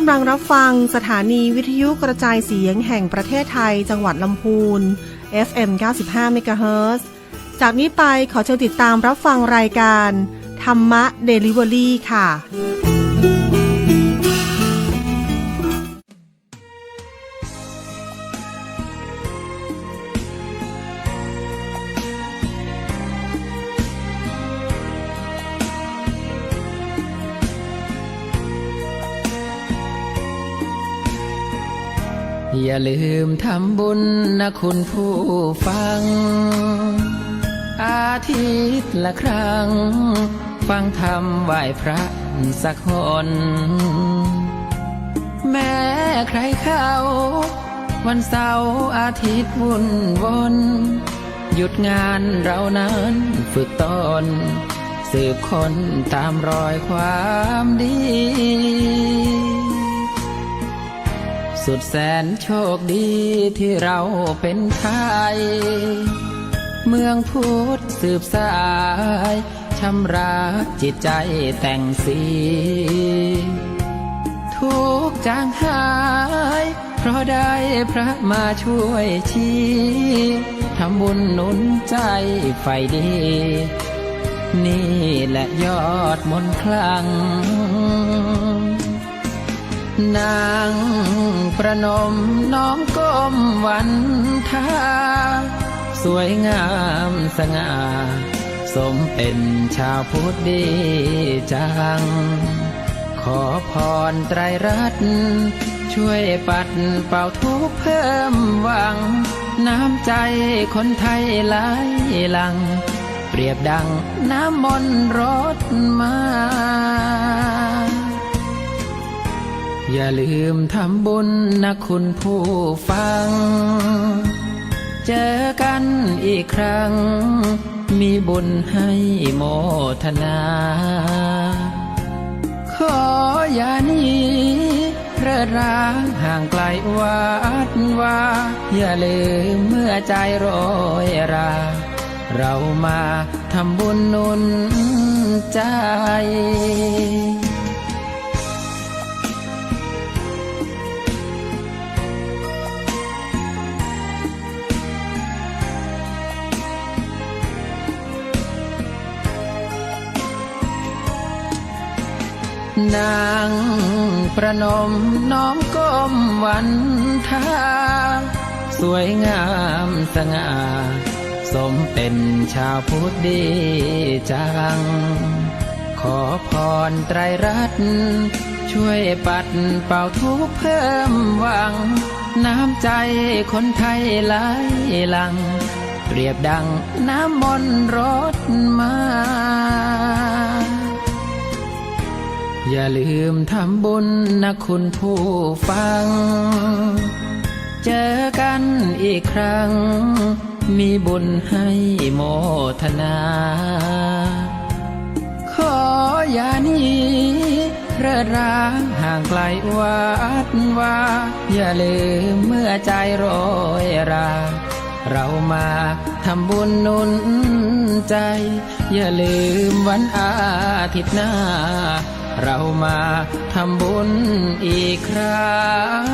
กำลังรับฟังสถานีวิทยุกระจายเสียงแห่งประเทศไทยจังหวัดลำพูน FM 95 เมกะเฮิรตซ์ จากนี้ไปขอเชิญติดตามรับฟังรายการธรรมะเดลิเวอรี่ค่ะอย่าลืมทำบุญนะคุณผู้ฟังอาทิตย์ละครั้งฟังธรรมไหว้พระสักหนแม้ใครเขาวันเสาร์อาทิตย์วุ่นวนหยุดงานเรานั้นฝึกตนสืบค้นตามรอยความดีสุดแสนโชคดีที่เราเป็นไทยเมืองพุทธสืบสายชำระจิตใจแต่งสีทุกจางหายเพราะได้พระมาช่วยชี้ทำบุญหนุนใจไฟดีนี่แหละยอดมนต์คลั่งนางประนมน้อมก้มวันทาสวยงามสง่าสมเป็นชาวพุทธดีจังขอพรไตรรัตน์ช่วยปัดเป่าทุกข์เพิ่มหวังน้ำใจคนไทยไหลหลั่งเปรียบดังน้ำมนต์รดมาอย่าลืมทำบุญนะคุณผู้ฟังเจอกันอีกครั้งมีบุญให้โมทนาขออย่าหนีเร่อร้างห่างไกลวัดว่าอย่าลืมเมื่อใจโรยราเรามาทำบุญหนุนใจนางประนมน้อมก้มวันทาสวยงามสง่าสมเป็นชาวพุทธดีจังขอพรไตรรัตน์ช่วยปัดเป่าทุกข์เพิ่มหวังน้ำใจคนไทยไหลหลั่งเปรียบดังน้ำมนต์รดมาอย่าลืมทำบุญนะคุณผู้ฟังเจอกันอีกครั้งมีบุญให้โมทนาขออย่าหนีเร่อร้างห่างไกลวัดว่าอย่าลืมเมื่อใจโรยราเรามาทำบุญหนุนใจอย่าลืมวันอาทิตย์หน้าเรามาทำบุญอีกครั้ง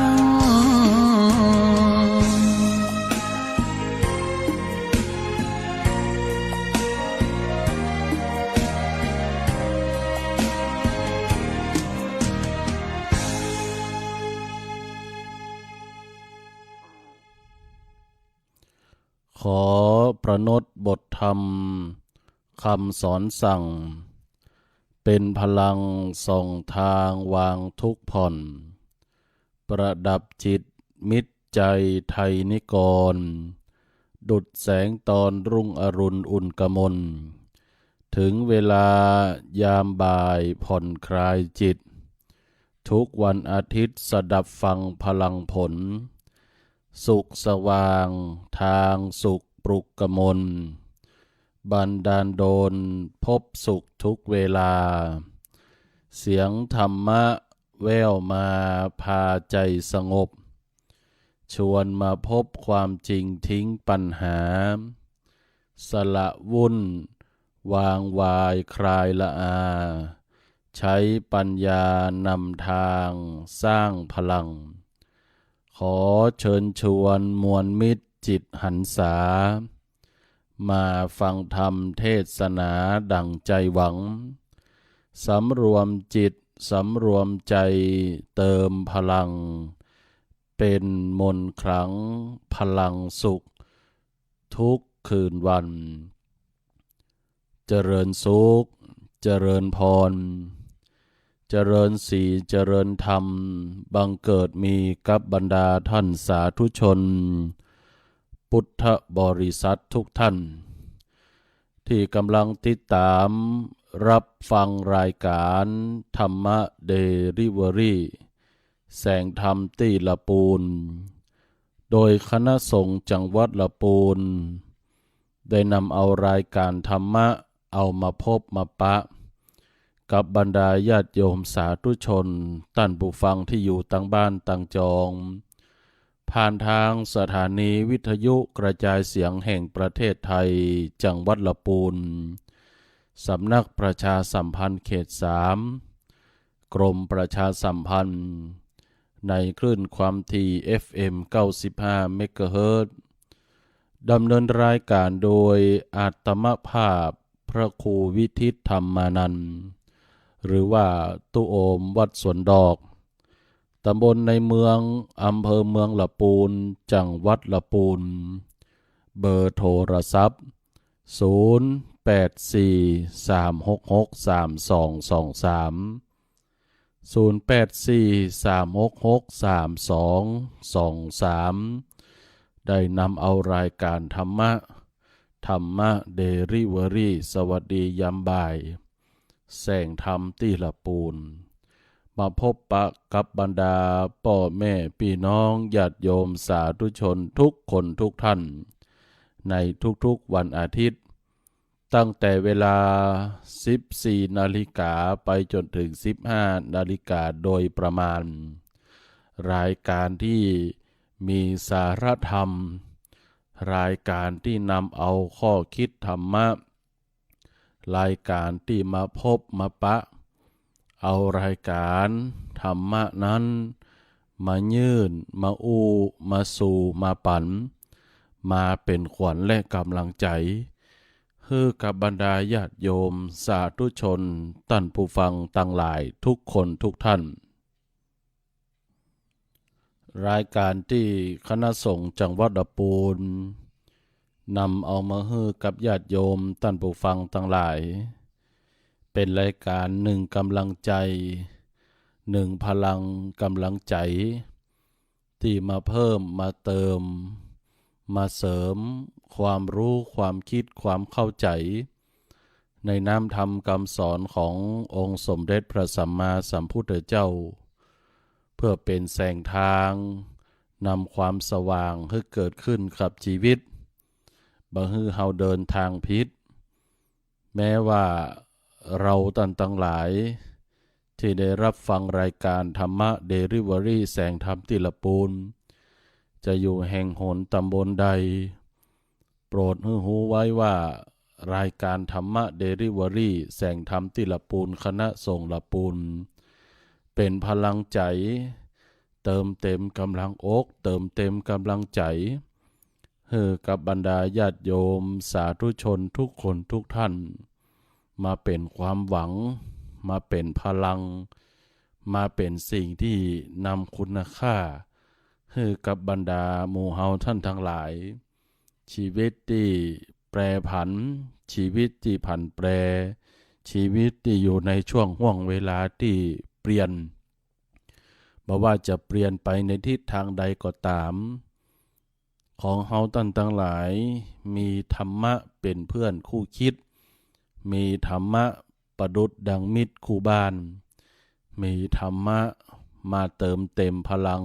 ขอประนตบทธรรมคำสอนสั่งเป็นพลังส่องทางวางทุกข์ผ่อนประดับจิตมิตรใจไทยนิกรดุจแสงตอนรุ่งอรุณอุ่นกมลถึงเวลายามบ่ายผ่อนคลายจิตทุกวันอาทิตย์สดับฟังพลังผลสุขสว่างทางสุขปลุกกมลบันดาลโดนพบสุขทุกเวลาเสียงธรรมะแว่วมาพาใจสงบชวนมาพบความจริงทิ้งปัญหาสละวุ่นวางวายคลายละอา ใช้ปัญญานำทางสร้างพลังขอเชิญชวนมวลมิตรจิตหันษามาฟังธรรมเทศนาดังใจหวังสำรวมจิตสำรวมใจเติมพลังเป็นมนต์ขลังพลังสุขทุกคืนวันเจริญสุขเจริญพรเจริญสีเจริญธรรมบังเกิดมีกับบรรดาท่านสาธุชนพุทธบริษัททุกท่านที่กำลังติดตามรับฟังรายการธรรมะเดลิเวอรี่แสงธรรมที่ละปูนโดยคณะสงฆ์จังหวัดละปูนได้นำเอารายการธรรมะเอามาพบมาปะกับบรรดาญาติโยมสาธุชนท่านผู้ฟังที่อยู่ต่างบ้านต่างจองผ่านทางสถานีวิทยุกระจายเสียงแห่งประเทศไทยจังหวัดละปูนสำนักประชาสัมพันธ์เขต 3กรมประชาสัมพันธ์ในคลื่นความถี่ FM 95 เมกะเฮิรตซ์ดำเนินรายการโดยอาตมภาพพระครูวิทิตธรรมานันท์หรือว่าตุโอมวัดสวนดอกตำบลในเมืองอำเภอเมืองละปูนจังหวัดละปูนเบอร์โทรศัพท์0843663223ได้นำเอารายการธรรมะเดลิเวอรี่สวัสดียามบ่ายแสงธรรมที่ละปูนมาพบปะกับบรรดาพ่อแม่พี่น้องญาติโยมสาธุชนทุกคนทุกท่านในทุกๆวันอาทิตย์ตั้งแต่เวลา 14 นาฬิกาไปจนถึง 15 นาฬิกาโดยประมาณรายการที่มีสาระธรรมรายการที่นำเอาข้อคิดธรรมะรายการที่มาพบมาปะเอารายการธรรมะนั้นมายื่นมาอู้มาสู่มาปั่นมาเป็นขวัญและกำลังใจให้กับบรรดาญาติโยมสาธุชนท่านผู้ฟังทั้งหลายทุกคนทุกท่านรายการที่คณะสงฆ์จังหวัดละปูนนำเอามาให้กับญาติโยมท่านผู้ฟังทั้งหลายเป็นรายการหนึ่งกำลังใจหนึ่งพลังกำลังใจที่มาเพิ่มมาเติมมาเสริมความรู้ความคิดความเข้าใจในน้ำธรรมคำสอนขององค์สมเด็จพระสัมมาสัมพุทธเจ้าเพื่อเป็นแสงทางนำความสว่างให้เกิดขึ้นกับชีวิตบ่ให้เฮาเดินทางผิดแม้ว่าเราทั้งหลายที่ได้รับฟังรายการธรรมะเดลิเวอรี่แสงธรรมที่ละปูนจะอยู่แห่งหนตำบลใดโปรดให้รู้ไว้ว่ารายการธรรมะเดลิเวอรี่แสงธรรมที่ละปูนคณะสงฆ์ละปูนเป็นพลังใจเติมเต็มกำลังอกเติมเต็มกำลังใจให้กับบรรดาญาติโยมสาธุชนทุกคนทุกท่านมาเป็นความหวังมาเป็นพลังมาเป็นสิ่งที่นำคุณค่าให้กับบรรดาหมู่เฮาท่านทั้งหลายชีวิตที่แปรผันชีวิตที่ผันแปรชีวิตที่อยู่ในช่วงห่วงเวลาที่เปลี่ยนบ่ว่าจะเปลี่ยนไปในทิศทางใดก็ตามของเฮาท่านทั้งหลายมีธรรมะเป็นเพื่อนคู่คิดมีธรรมะประดุจดังมิตรคู่บ้านมีธรรมะมาเติมเต็มพลัง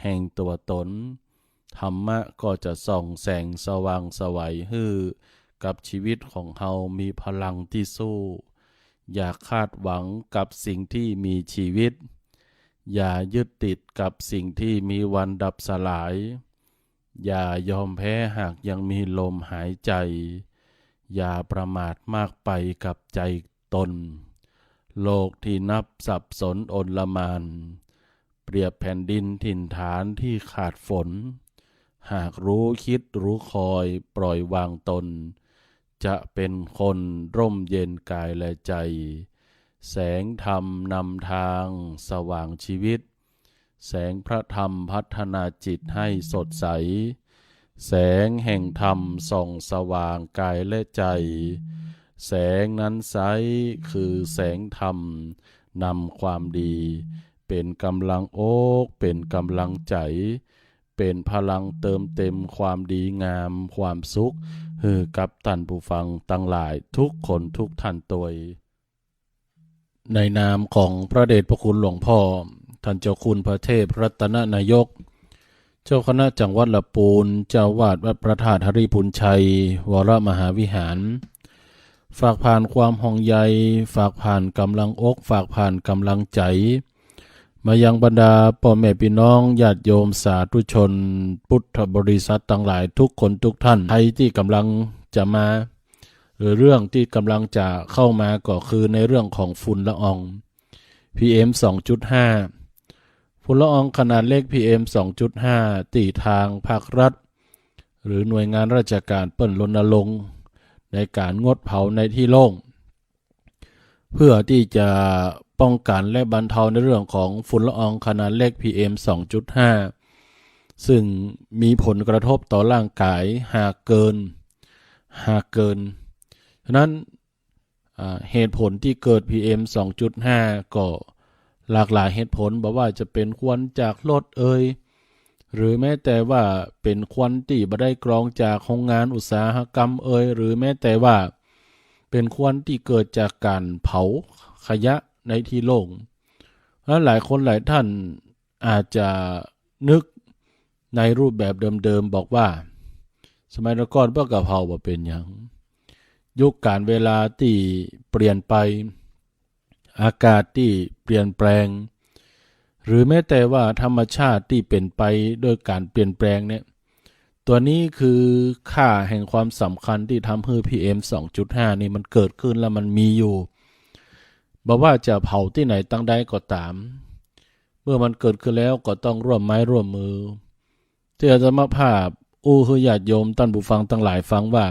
แห่งตัวตนธรรมะก็จะส่องแสงสว่างไสวให้กับชีวิตของเฮามีพลังที่สู้อย่าคาดหวังกับสิ่งที่มีชีวิตอย่ายึดติดกับสิ่งที่มีวันดับสลายอย่ายอมแพ้หากยังมีลมหายใจอย่าประมาทมากไปกับใจตน โลกที่นับสับสนโอลหม่านเปรียบแผ่นดินถิ่นฐานที่ขาดฝนหากรู้คิดรู้คอยปล่อยวางตนจะเป็นคนร่มเย็นกายและใจแสงธรรมนำทางสว่างชีวิตแสงพระธรรมพัฒนาจิตให้สดใสแสงแห่งธรรมส่องสว่างกายและใจแสงนั้นไซร้คือแสงธรรมนำความดีเป็นกำลังอกเป็นกำลังใจเป็นพลังเติมเต็มความดีงามความสุขให้กับท่านผู้ฟังตั้งหลายทุกคนทุกท่านตัวยในนามของพระเดชพระคุณหลวงพ่อท่านเจ้าคุณพระเทพรัตนนายกเจ้าคณะจังหวัดลำพูนเจ้าวาดวัดพระธาตุหริพุนชัยวรมหาวิหารฝากผ่านความห่วงใยฝากผ่านกำลังอกฝากผ่านกำลังใจมายังบรรดาพ่อแม่พี่น้องญาติโยมสาธุชนพุทธบริษัททั้งหลายทุกคนทุกท่านใครที่กำลังจะมาหรือเรื่องที่กำลังจะเข้ามาก็คือในเรื่องของฝุ่นละออง PM 2.5 ฝุ่นละอองขนาดเล็ก PM 2.5 ตีทางภาครัฐหรือหน่วยงานราชการเปิ้นรณรงค์ในการงดเผาในที่โล่งเพื่อที่จะป้องกันและบรรเทาในเรื่องของฝุ่นละอองขนาดเล็ก PM 2.5 ซึ่งมีผลกระทบต่อร่างกายหากเกินฉะนั้นเหตุผลที่เกิด PM 2.5 ก็หลากหลายเหตุผลบอกว่าจะเป็นควันจากรถหรือแม้แต่ว่าเป็นควันที่บ่ได้กรองจากโรงงานอุตสาหกรรมหรือแม้แต่ว่าเป็นควันที่เกิดจากการเผาขยะในที่โล่งและหลายคนหลายท่านอาจจะนึกในรูปแบบเดิมๆบอกว่าสมัยก่อนพวกกะเพราบ่เป็นหยังยุคการเวลาที่เปลี่ยนไปอากาศที่เปลี่ยนแปลงหรือแม้แต่ว่าธรรมชาติที่เป็นไปโดยการเปลี่ยนแปลงเนี่ยตัวนี้คือค่าแห่งความสำคัญที่ทำให้ PM 2.5 นี่มันเกิดขึ้นแล้วมันมีอยู่บอกว่าจะเผาที่ไหนตั้งใดก็ตามเมื่อมันเกิดขึ้นแล้วก็ต้องร่วมไม้ร่วมมือที่อาตมาภาพคือญาติโยมท่านผู้ฟังทั้งหลายฟังว่า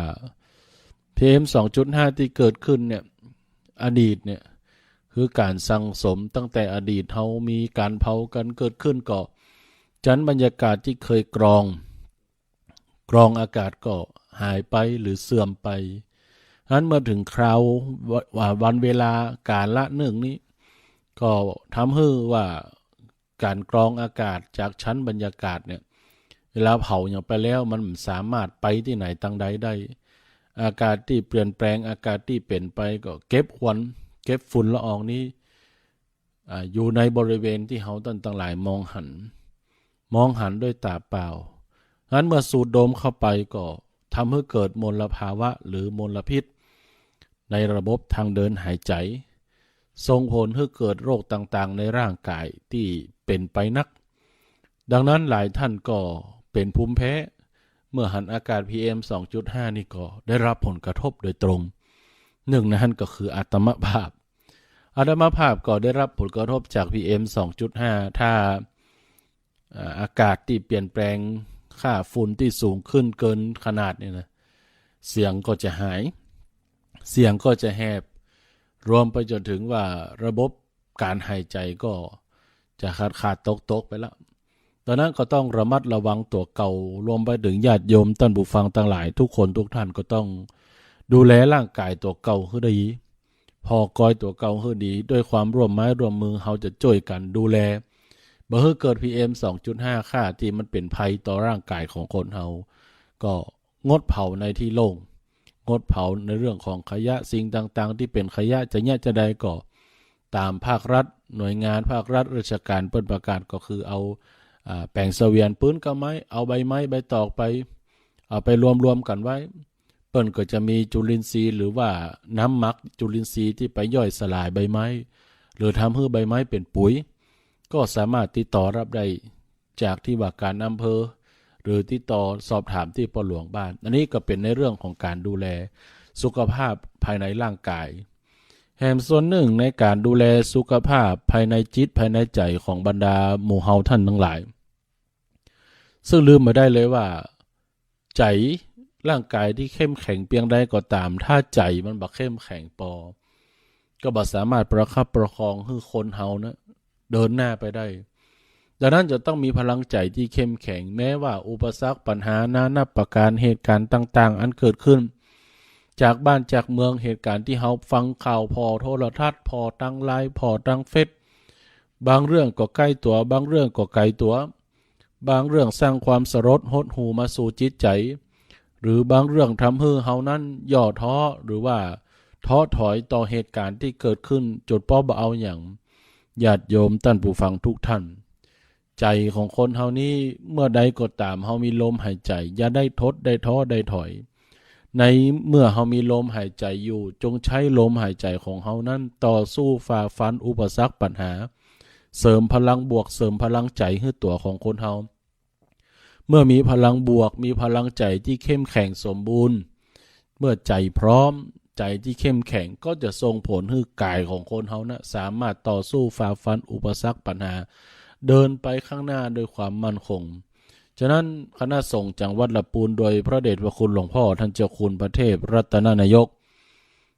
PM 2.5 ที่เกิดขึ้นเนี่ยอดีตเนี่ยคือการสั่งสมตั้งแต่อดีตเฮามีการเผากันเกิดขึ้นก็จันบรรยากาศที่เคยกรองอากาศก็หายไปหรือเสื่อมไปนั้นเมื่อถึงคราววันเวลาการละหนึ่งนี้ก็ทำให้ว่าการกรองอากาศจากชั้นบรรยากาศเนี่ยเวลาเผาอย่างไปแล้วมันสามารถไปที่ไหนตั้งใดได้อากาศที่เปลี่ยนแปลงอากาศที่เปลี่ยนไปก็เก็บฝุ่นละอองนี้อยู่ในบริเวณที่เฮาตั้งหลายมองหันด้วยตาเปล่างั้นเมื่อสูดดมเข้าไปก็ทำให้เกิดมลภาวะหรือมลพิษในระบบทางเดินหายใจส่งผลให้เกิดโรคต่างๆในร่างกายที่เป็นไปนักดังนั้นหลายท่านก็เป็นภูมิแพ้เมื่อหันอากาศ PM 2.5 นี่ก็ได้รับผลกระทบโดยตรงหนึ่งนั้นก็คืออาตมาภาพก็ได้รับผลกระทบจาก PM 2.5 ถ้าอากาศที่เปลี่ยนแปลงค่าฝุ่นที่สูงขึ้นเกินขนาดเนี่ยนะเสียงก็จะหายเสียงก็จะแหบรวมไปจนถึงว่าระบบการหายใจก็จะขาดตกไปแล้วตอนนั้นก็ต้องระมัดระวังตัวเก่ารวมไปถึงญาติโยมท่านผู้ฟังทั้งหลายทุกคนทุกท่านก็ต้องดูแลร่างกายตัวเก่าให้ดีพอกอยตัวเก่าให้ดีด้วยความร่วมไม้ร่วมมือเฮาจะช่วยกันดูแลบ่ให้เกิด PM 2.5 ค่าที่มันเป็นภัยต่อร่างกายของคนเฮาก็งดเผาในที่โล่งงดเผาในเรื่องของขยะสิ่งต่างๆที่เป็นขยะจะใดก็ตามภาครัฐหน่วยงานภาครัฐราชการเปิ้นประกาศก็คือเอาแปลงเสวียนปืนกับไม้เอาใบไม้ใบตอกไปเอาไปรวมกันไว้เปิ้นก็จะมีจุลินทรีย์หรือว่าน้ำหมักจุลินทรีย์ที่ไปย่อยสลายใบไม้หรือทำให้ใบไม้เป็นปุ๋ยก็สามารถติดต่อรับได้จากที่ว่าการอำเภอหรือติดต่อสอบถามที่ปหลวงบ้านอันนี้ก็เป็นในเรื่องของการดูแลสุขภาพภายในร่างกาย แห่งส่วนหนึ่งในการดูแลสุขภาพภายในจิตภายในใจของบรรดาหมู่เฮาท่านทั้งหลายซึ่งลืมไม่ได้เลยว่าใจร่างกายที่เข้มแข็งเพียงใดก็ตามถ้าใจมันบ่เข้มแข็งพอก็บ่สามารถประคับประคองให้คนเฮานะเดินหน้าไปได้ดังนั้นจะต้องมีพลังใจที่เข้มแข็งแม้ว่าอุปสรรคปัญหานานาประการเหตุการณ์ต่างๆอันเกิดขึ้นจากบ้านจากเมืองเหตุการณ์ที่เฮาฟังข่าวพอโทรทัศน์พอตั้งไลน์พอตั้งเฟซบางเรื่องก็ใกล้ตัวบางเรื่องก็ไกลตัวบางเรื่องสร้างความสลดหดหู่มาสู่จิตใจหรือบางเรื่องทำให้เฮานั้นย่อท้อหรือว่าท้อถอยต่อเหตุการณ์ที่เกิดขึ้นจนป้อบ่เอาอย่างญาติโยมท่านผู้ฟังทุกท่านใจของคนเฮานี้เมื่อใดก็ตามเฮามีลมหายใจอย่าได้ทดได้ท้อได้ถอยในเมื่อเฮามีลมหายใจอยู่จงใช้ลมหายใจของเฮานั้นต่อสู้ฝ่าฟันอุปสรรคปัญหาเสริมพลังบวกเสริมพลังใจให้ตัวของคนเฮาเมื่อมีพลังบวกมีพลังใจที่เข้มแข็งสมบูรณ์เมื่อใจพร้อมใจที่เข้มแข็งก็จะส่งผลให้กายของคนเฮานะสามารถต่อสู้ฝ่าฟันอุปสรรคปัญหาเดินไปข้างหน้าด้วยความมั่นคงฉะนั้นคณะสงฆ์จังหวัดลำพูนโดยพระเดชพระคุณหลวงพ่อท่านเจ้าคุณพระเทพรัตนนายก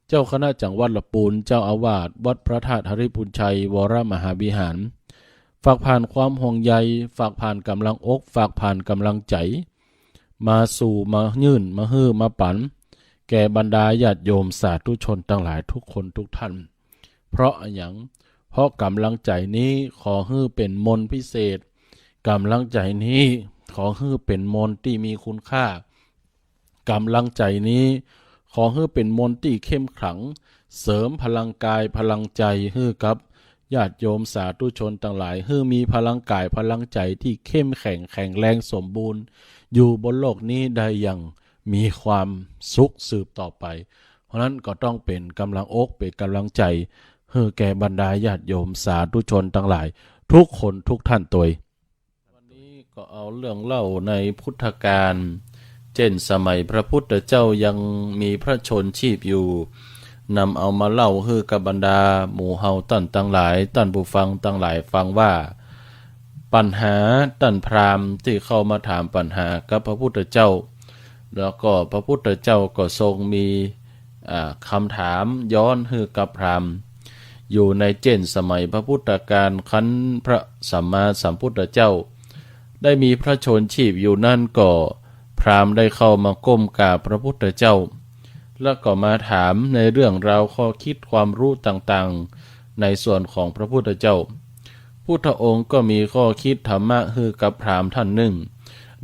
เจ้าคณะจังหวัดลำพูนเจ้าอาวาสวัดพระธาตุหริพุนชัยวรมหาวิหารฝากผ่านความห่วงใยฝากผ่านกำลังอกฝากผ่านกำลังใจมาสู่มายื่นมาฮื้อมาปันแก่บรรดาญาติโยมสาธุชนทั้งหลายทุกคนทุกท่านเพราะอย่างเพราะกำลังใจนี้ขอฮื้อเป็นมนต์พิเศษกำลังใจนี้ขอฮื้อเป็นมนต์ที่มีคุณค่ากำลังใจนี้ขอฮื้อเป็นมนต์ที่เข้มขลังเสริมพลังกายพลังใจฮื้อกับญาติโยมสาธุชนทั้งหลายฮื้อมีพลังกายพลังใจที่เข้มแข็งแข็งแรงสมบูรณ์อยู่บนโลกนี้ได้อย่างมีความสุขสืบต่อไปเพราะนั้นก็ต้องเป็นกำลังอกเป็นกำลังใจให้แก่บรรดาญาติโยมสาธุชนทั้งหลายทุกคนทุกท่านตัววันนี้ก็เอาเรื่องเล่าในพุทธกาลเช่นสมัยพระพุทธเจ้ายังมีพระชนชีพอยู่นำเอามาเล่าให้กับบรรดาหมู่เฮาท่านทั้งหลายท่านผู้ฟังทั้งหลายฟังว่าปัญหาท่านพราหมณ์ที่เข้ามาถามปัญหากับพระพุทธเจ้าแล้วก็พระพุทธเจ้าก็ทรงมีคำถามย้อนให้กับพราหมณ์อยู่ในเจนสมัยพระพุทธกาลคันพระสัมมาสัมพุทธเจ้าได้มีพระชนชีพอยู่นั่นก็พราหมณ์ได้เข้ามาก้มกราบพระพุทธเจ้าแล้วก็มาถามในเรื่องราวข้อคิดความรู้ต่างๆในส่วนของพระพุทธเจ้าพุทธองค์ก็มีข้อคิดธรรมะให้กับพราหมณ์ท่านหนึ่ง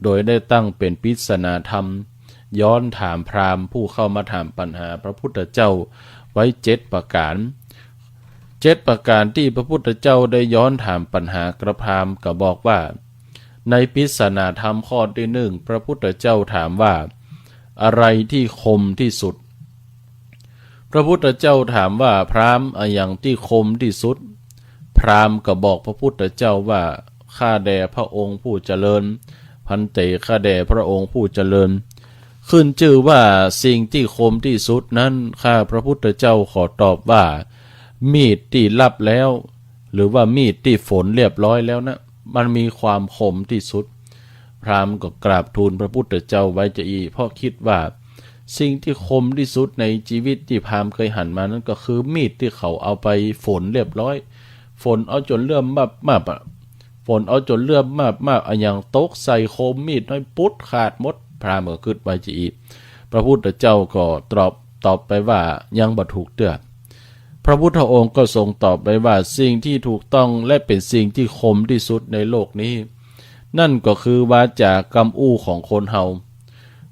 โดยได้ตั้งเป็นปริศนาธรรมย้อนถามพราหมณ์ผู้เข้ามาถามปัญหาพระพุทธเจ้าไว้7ประการ7ประการที่พระพุทธเจ้าได้ย้อนถามปัญหากระพราหมณ์ก็บอกว่าในปริศนาธรรมข้อที่1พระพุทธเจ้าถามว่าอะไรที่คมที่สุดพระพุทธเจ้าถามว่าพราหมณ์อย่างที่คมที่สุดพราหมณ์ก็บอกพระพุทธเจ้าว่าข้าแด่พระองค์ผู้เจริญพันเตข้าแด่พระองค์ผู้เจริญขึ้นชื่อว่าสิ่งที่คมที่สุดนั้นข้าพระพุทธเจ้าขอตอบว่ามีดที่ลับแล้วหรือว่ามีดที่ฝนเรียบร้อยแล้วนะมันมีความคมที่สุดพราหมณ์ก็กราบทูลพระพุทธเจ้าไว้จะอีเพราะคิดว่าสิ่งที่คมที่สุดในชีวิตที่พราหมณ์เคยหันมานั้นก็คือมีดที่เขาเอาไปฝนเรียบร้อยฝนเอาจนเลื่อมมาฝนเอาจนเลื่อมมาอย่างตกใส่คมมีดน้อยปุ๊ดขาดหมดพราหมณ์ก็คิดไว้จะอีพระพุทธเจ้าก็ตอบไปว่ายังบ่ถูกเตื้อพระพุทธองค์ก็ทรงตอบไปว่าสิ่งที่ถูกต้องและเป็นสิ่งที่คมที่สุดในโลกนี้นั่นก็คือวาจากำอู้ของคนเฮา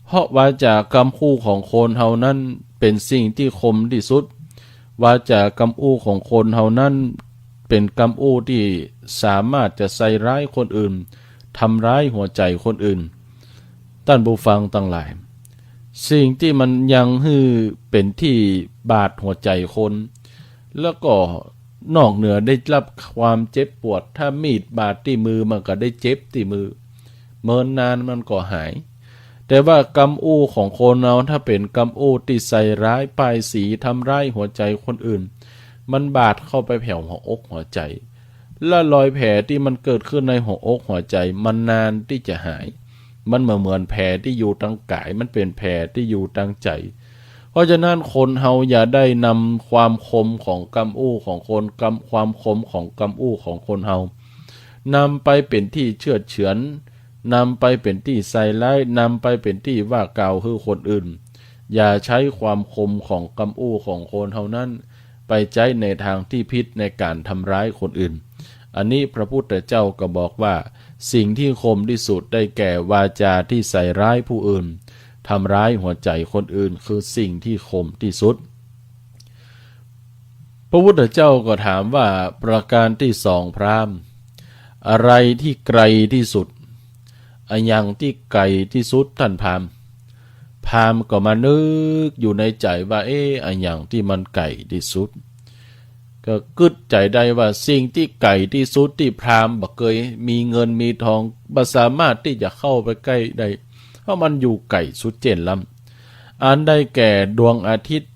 เพราะวาจากำอู้ของคนเฮานั้นเป็นสิ่งที่คมที่สุดวาจากำอู้ของคนเฮานั้นเป็นกำอู้ที่สามารถจะใส่ร้ายคนอื่นทำร้ายหัวใจคนอื่นท่านผู้ฟังทั้งหลายสิ่งที่มันยังเป็นที่บาดหัวใจคนแล้วก็นอกเหนือได้รับความเจ็บปวดถ้ามีดบาดที่มือมันก็ได้เจ็บที่มือเมินนานมันก็หายแต่ว่ากำอู้ของคนเราถ้าเป็นกำอู้ที่ใส่ร้ายป้ายสีทำร้ายหัวใจคนอื่น มันบาดเข้าไปแผ่วหัวอกหัวใจและรอยแผลที่มันเกิดขึ้นในหัวอกหัวใจมันนานที่จะหายมันเหมือนแผลที่อยู่ตั้งกายมันเป็นแผลที่อยู่ตั้งใจเพราะฉะนั้นคนเฮาอย่าได้นำความคมของกำอู้ของคนความคมของกำอู้ของคนเฮานำไปเป็นที่เชื่อเฉือนนำไปเป็นที่ใส่ร้ายนำไปเป็นที่ว่ากล่าวคือคนอื่นอย่าใช้ความคมของกำอู้ของคนเฮานั้นไปใช้ในทางที่ผิดในการทำร้ายคนอื่นอันนี้พระพุทธเจ้าก็บอกว่าสิ่งที่คมที่สุดได้แก่วาจาที่ใส่ร้ายผู้อื่นทำร้ายหัวใจคนอื่นคือสิ่งที่คมที่สุดพระพุทธเจ้าก็ถามว่าประการที่สองพราหมณ์อะไรที่ไกลที่สุดอันยังที่ไกลที่สุดท่านพราหมณ์ก็มานึกอยู่ในใจว่าอันยังที่มันไกลที่สุดก็กึดใจได้ว่าสิ่งที่ไกลที่สุดที่พราหมณ์บ่เคยมีเงินมีทองบ่สามารถที่จะเข้าไปใกล้ได้เพราะมันอยู่ไกลสุดเจนล้ำอันได้แก่ดวงอาทิตย์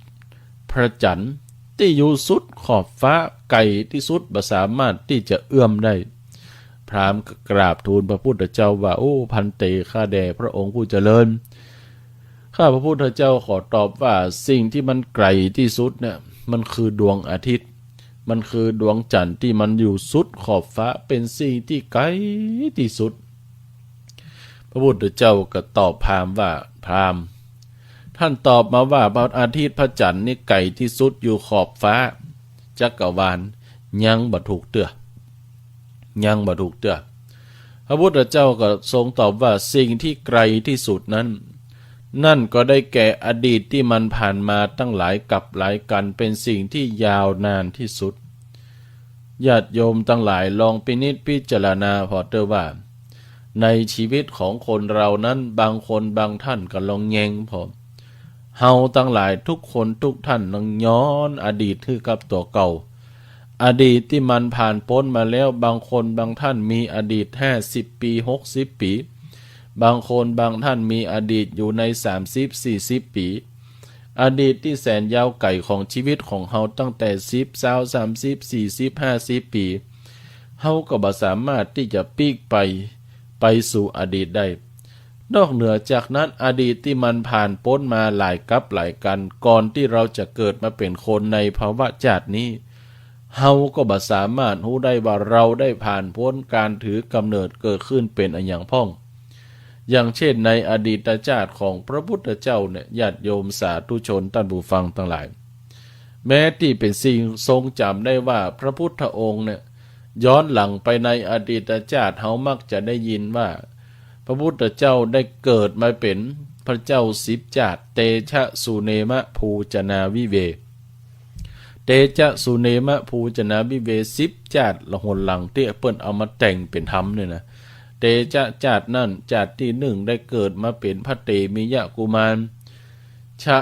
พระจันทร์ที่อยู่สุดขอบฟ้าไกลที่สุดบ่สามารถที่จะเอื้อมได้พราหมณ์ก็กราบทูลพระพุทธเจ้าว่าโอ้พันเตข้าแด่พระองค์ผู้เจริญข้าพระพุทธเจ้าขอตอบว่าสิ่งที่มันไกลที่สุดเนี่ยมันคือดวงอาทิตย์มันคือดวงจันทร์ที่มันอยู่สุดขอบฟ้าเป็นสิ่งที่ไกลที่สุดพระพุทธเจ้าก็ตอบพราหมณ์ว่าพราหมณ์ท่านตอบมาว่าพระอาทิตย์พระจันทร์นี่ไกลที่สุดอยู่ขอบฟ้าจักรวาลยังบ่ถูกเตื้อพระพุทธเจ้าก็ทรงตอบว่าสิ่งที่ไกลที่สุดนั้นนั่นก็ได้แก่อดีตที่มันผ่านมาตั้งหลายกับหลายกันเป็นสิ่งที่ยาวนานที่สุดญาติโยมทั้งหลายลองพิจารณาพอเถอะว่าในชีวิตของคนเรานั้นบางคนบางท่านก็ลองแยงพอเฮาทั้งหลายทุกคนทุกท่านลองย้อนอดีตคือกับตัวเก่าอดีตที่มันผ่านพ้นมาแล้วบางคนบางท่านมีอดีต50 ปี60 ปีบางคนบางท่านมีอดีตอยู่ใน30-40 ปีอดีตที่แสนยาวไกลของชีวิตของเฮาตั้งแต่10 20 30 40 50 ปีเฮาก็บ่สามารถที่จะปีกไปสู่อดีตได้นอกเหนือจากนั้นอดีตที่มันผ่านพ้นมาหลายกับหลายกันก่อนที่เราจะเกิดมาเป็นคนในภาวะชาตินี้เฮาก็บ่สามารถรู้ได้ว่าเราได้ผ่านพ้นการถือกำเนิดเกิดขึ้นเป็นอันอย่างพ่องอย่างเช่นในอดีตชาติของพระพุทธเจ้าเนี่ยญาติโยมสาธุชนท่านผู้ฟังทั้งหลายแม้ที่เป็นสิ่งทรงจำได้ว่าพระพุทธองค์เนี่ยย้อนหลังไปในอดีตชาติเฮามักจะได้ยินว่าพระพุทธเจ้าได้เกิดมาเป็นพระเจ้า10 ชาติเตชะสุเนมะภูจนาวิเวเตชะสุเนมะภูจนาวิเว10 ชาติละหนหลังที่เปิ้นเอามาแต่งเป็นธรรมเนี่ยนะเตชะชาตินั่นชาติที่1ได้เกิดมาเป็นพระเตมิยะกุมารชะ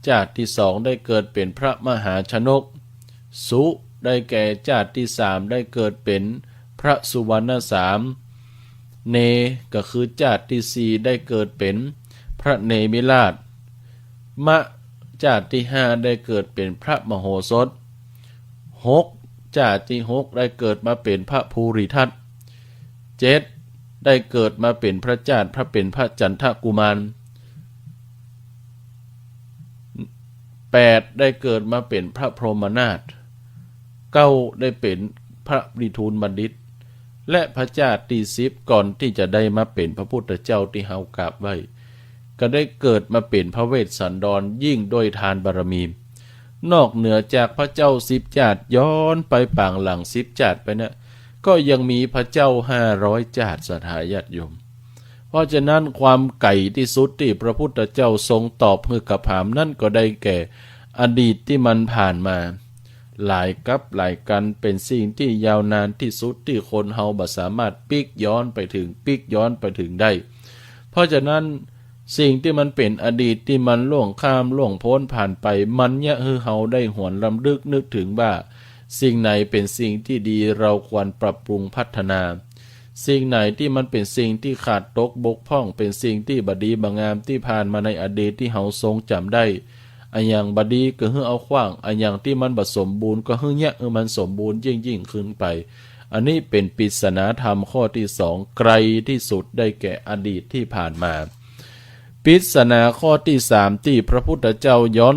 ชาติที่2ได้เกิดเป็นพระมหาชนกสุได้แก่ชาติที่3ได้เกิดเป็นพระสุวรรณสามเนก็คือชาติที่4ได้เกิดเป็นพระเนมิราชมะชาติที่5ได้เกิดเป็นพระมโหสถ6ชาติที่6ได้เกิดมาเป็นพระภูริทัต7ได้เกิดมาเป็นพระเจ้าพระเป็นพระจันทกุมาร8ได้เกิดมาเป็นพระพรหมนาถ9ได้เป็นพระนิทูลบัณฑิตและพระเจ้าที่10ก่อนที่จะได้มาเป็นพระพุทธเจ้าที่เฮากราบไหว้ก็ได้เกิดมาเป็นพระเวสสันดรยิ่งด้วยทานบารมีนอกเหนือจากพระเจ้า10 ชาติย้อนไปปางหลัง10 ชาติไปนะก็ยังมีพระเจ้า500 ชาติสถาญาติโยมเพราะฉะนั้นความไกลที่สุดที่พระพุทธเจ้าทรงตอบให้กับพราหมณ์นั่นก็ได้แก่อดีตที่มันผ่านมาหลายกับหลายกันเป็นสิ่งที่ยาวนานที่สุดที่คนเฮาบ่สามารถปิกย้อนไปถึงได้เพราะฉะนั้นสิ่งที่มันเป็นอดีตที่มันล่วงข้ามล่วงพ้นผ่านไปมันเนี่ยเฮาได้หวนรำลึกนึกถึงว่าสิ่งไหนเป็นสิ่งที่ดีเราควรปรับปรุงพัฒนาสิ่งไหนที่มันเป็นสิ่งที่ขาดตกบกพร่องเป็นสิ่งที่บดีบงามที่ผ่านมาในอดีตที่เฮาทรงจำได้ อันอย่างบดีก็ให้เอาขว้างอันอย่างที่มันบ่สมบูรณ์ก็ให้เนี่ยมันสมบูรณ์ยิ่งขึ้นไปอันนี้เป็นปริศนาธรรมข้อที่สองไกลที่สุดได้แก่อดีตที่ผ่านมาปริศนาข้อที่สามที่พระพุทธเจ้าย้อน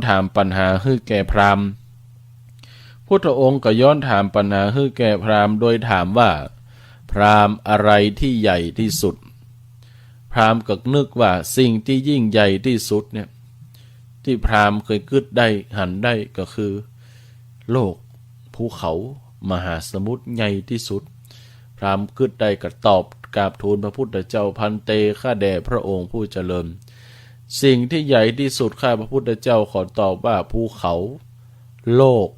ถามปัญหาให้แก่พราหมณ์พุทธองค์ก็ย้อนถามปัญหาให้แก่พราหมณ์โดยถามว่าพราหมณ์อะไรที่ใหญ่ที่สุดพราหมณ์ก็นึกว่าสิ่งที่ยิ่งใหญ่ที่สุดเนี่ยที่พราหมณ์เคยคิดได้หันได้ก็คือโลกภูเขามหาสมุทรใหญ่ที่สุดพราหมณ์คิดได้ก็ตอบกราบทูลพระพุทธเจ้าพันเตข้าแด่พระองค์ผู้เจริญสิ่งที่ใหญ่ที่สุดข้าพระพุทธเจ้าขอตอบว่าภูเขาโลก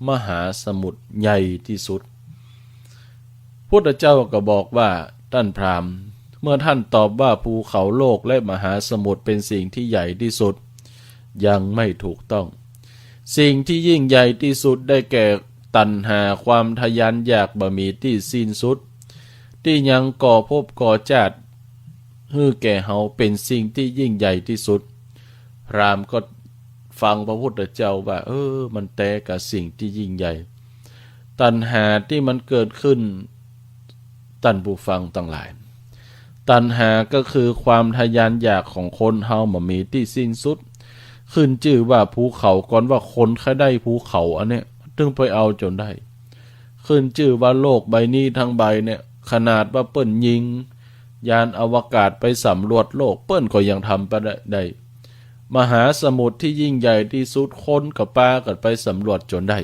มหาสมุทรใหญ่ที่สุดพุทธเจ้าก็บอกว่าท่านพราหมณ์เมื่อท่านตอบว่าภูเขาโลกและมหาสมุทรเป็นสิ่งที่ใหญ่ที่สุดยังไม่ถูกต้องสิ่งที่ยิ่งใหญ่ที่สุดได้แก่ตัณหาความทะยานอยากบ่มีที่สิ้นสุดที่ยังก่อภพก่อชาติให้แก่เฮาเป็นสิ่งที่ยิ่งใหญ่ที่สุดพราหมณ์ก็ฟังพระพุทธเจ้าว่ามันแต่กับสิ่งที่ยิ่งใหญ่ตัณหาที่มันเกิดขึ้นท่านผู้ฟังทั้งหลายตัณหาก็คือความทะยานอยากของคนเฮาบ่มีที่สิ้นสุดขึ้นชื่อว่าภูเขาก่อนว่าคนแค่ได้ภูเขาอันเนี้ยถึงไปเอาจนได้ขึ้นชื่อว่าโลกใบนี้ทั้งใบเนี่ยขนาดว่าเปิ้นยิงยานอวกาศไปสำรวจโลกเปิ้นก็ยังทำไปได้มหาสมุทรที่ยิ่งใหญ่ที่สุดคนกับปลากันไปสำรวจจนได้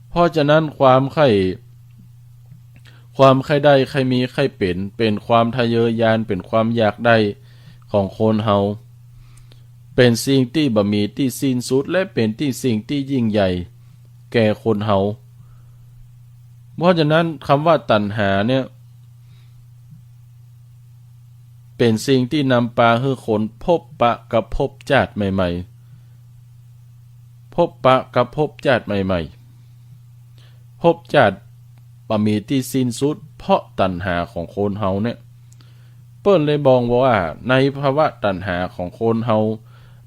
เพราะฉะนั้นความใคร่ได้ใครมีใครเป็นความทะเยอทะยานเป็นความอยากได้ของคนเฮาเป็นสิ่งที่บ่มีที่สิ้นสุดและเป็นที่สิ่งที่ยิ่งใหญ่แก่คนเฮาเพราะฉะนั้นคำว่าตัณหาเนี่ยเป็นสิ่งที่นำพาให้คนพบปะกับภพชาติใหม่ๆพบปะกับภพชาติใหม่ๆภพชาติบ่มีที่สิ้นสุดเพราะตัณหาของคนเฮาเนี่ยเปิ้นเลยบอกว่าในภาวะตัณหาของคนเฮา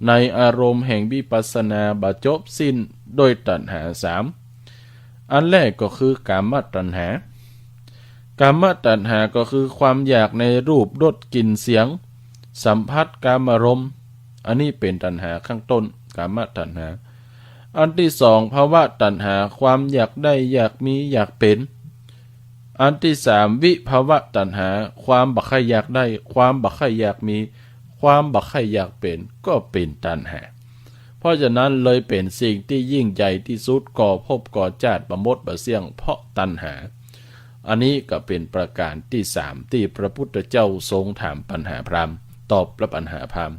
ในอารมณ์แห่งวิปัสสนาบ่จบสิ้นโดยตัณหาสามอันแรกก็คือกามตัณหากามตัณหาก็คือความอยากในรูปรสกลิ่นเสียงสัมผัสกามารมณ์อันนี้เป็นตัณหาข้างต้นกามตัณหาอันที่สองภาวะตัณหาความอยากได้อยากมีอยากเป็นอันที่สามวิภาวะตัณหาความบักใคร่อยากได้ความบักใคร่อยากมีความบักใคร่อยากเป็นก็เป็นตัณหาเพราะฉะนั้นเลยเป็นสิ่งที่ยิ่งใหญ่ที่สุดก่อภพก่อชาติบ่หมดบ่เสี่ยงเพราะตัณหาอันนี้ก็เป็นประการที่สามที่พระพุทธเจ้าทรงถามปัญหาพราหมณ์ตอบรับปัญหาพราหมณ์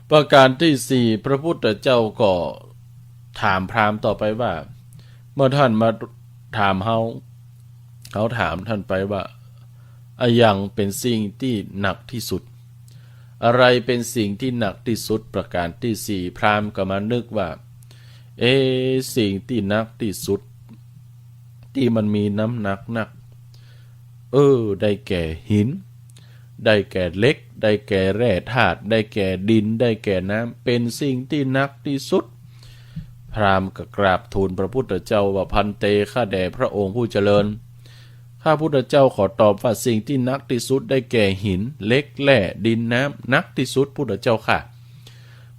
ประการที่สี่พระพุทธเจ้าก็ถามพราหมณ์ต่อไปว่าเมื่อท่านมาถามเขาถามท่านไปว่าอะไรอย่างเป็นสิ่งที่หนักที่สุดอะไรเป็นสิ่งที่หนักที่สุดประการที่สี่พราหมณ์ก็มานึกว่าสิ่งที่หนักที่สุดที่มันมีน้ำหนักได้แก่หินได้แก่เหล็กได้แก่แร่ธาตุได้แก่ดินได้แก่น้ำเป็นสิ่งที่หนักที่สุดพราหมณ์ก็กราบทูลพระพุทธเจ้าว่าพันเตข้าแด่พระองค์ผู้เจริญข้าพุทธเจ้าขอตอบว่าสิ่งที่หนักที่สุดได้แก่หินเหล็กแร่ดินน้ำหนักที่สุดพุทธเจ้าค่ะ